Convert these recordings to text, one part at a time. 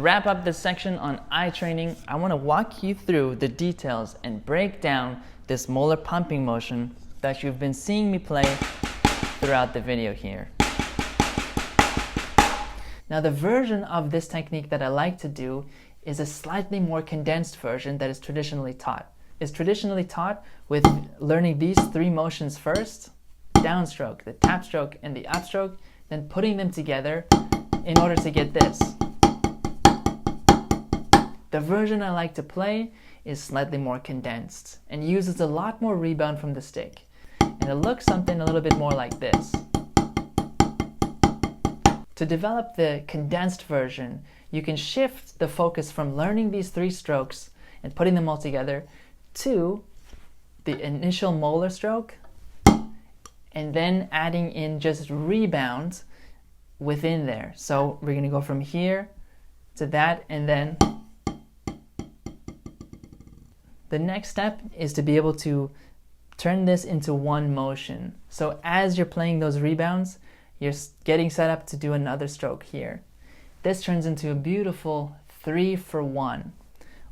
wrap up this section on eye training, I want to walk you through the details and break down this Moeller pumping motion that you've been seeing me play throughout the video here. Now, the version of this technique that I like to do is a slightly more condensed version that is traditionally taught. It's traditionally taught with learning these three motions first: downstroke, the tap stroke, and the upstroke, then putting them together in order to get this. The version I like to play is slightly more condensed and uses a lot more rebound from the stick. And it looks something a little bit more like this. To develop the condensed version, you can shift the focus from learning these three strokes and putting them all together to the initial Moeller stroke, and then adding in just rebounds within there. So we're going to go from here to that, and then the next step is to be able to turn this into one motion. So as you're playing those rebounds, you're getting set up to do another stroke here. This turns into a beautiful 3-for-1.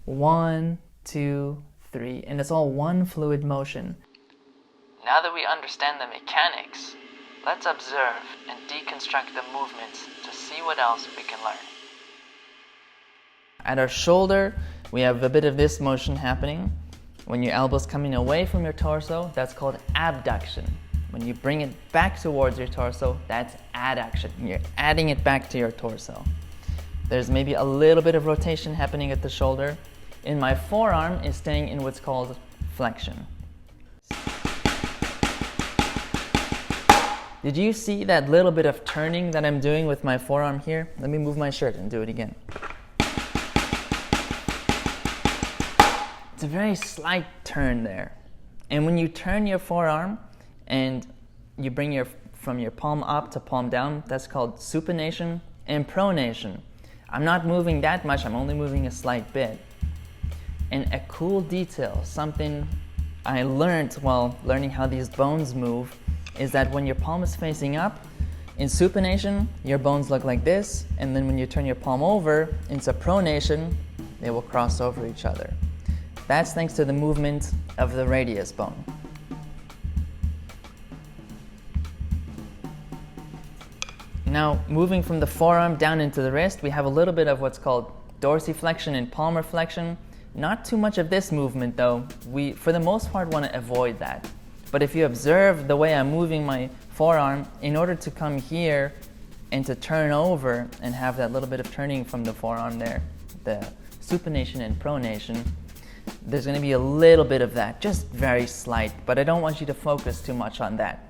1, 2, 3, and it's all one fluid motion. Now that we understand the mechanics, let's observe and deconstruct the movements to see what else we can learn. At our shoulder, we have a bit of this motion happening. When your elbow's coming away from your torso, that's called abduction. When you bring it back towards your torso, that's adduction. You're adding it back to your torso. There's maybe a little bit of rotation happening at the shoulder. In my forearm is staying in what's called flexion. Did you see that little bit of turning that I'm doing with my forearm here? Let me move my shirt and do it again. It's a very slight turn there. And when you turn your forearm and you bring from your palm up to palm down, that's called supination and pronation. I'm not moving that much, I'm only moving a slight bit. And a cool detail, something I learned while learning how these bones move, is that when your palm is facing up, in supination, your bones look like this, and then when you turn your palm over into pronation, they will cross over each other. That's thanks to the movement of the radius bone. Now, moving from the forearm down into the wrist, we have a little bit of what's called dorsiflexion and palmar flexion. Not too much of this movement though. We, for the most part, want to avoid that. But if you observe the way I'm moving my forearm, in order to come here and to turn over and have that little bit of turning from the forearm there, the supination and pronation, there's going to be a little bit of that, just very slight, but I don't want you to focus too much on that.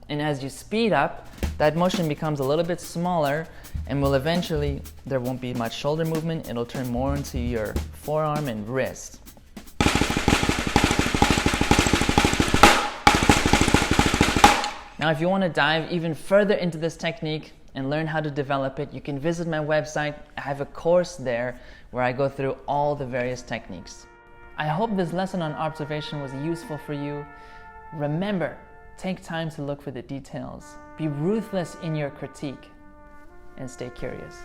And as you speed up, that motion becomes a little bit smaller and will eventually, there won't be much shoulder movement, it'll turn more into your forearm and wrist. Now, if you want to dive even further into this technique and learn how to develop it, you can visit my website. I have a course there where I go through all the various techniques. I hope this lesson on observation was useful for you. Remember, take time to look for the details. Be ruthless in your critique and stay curious.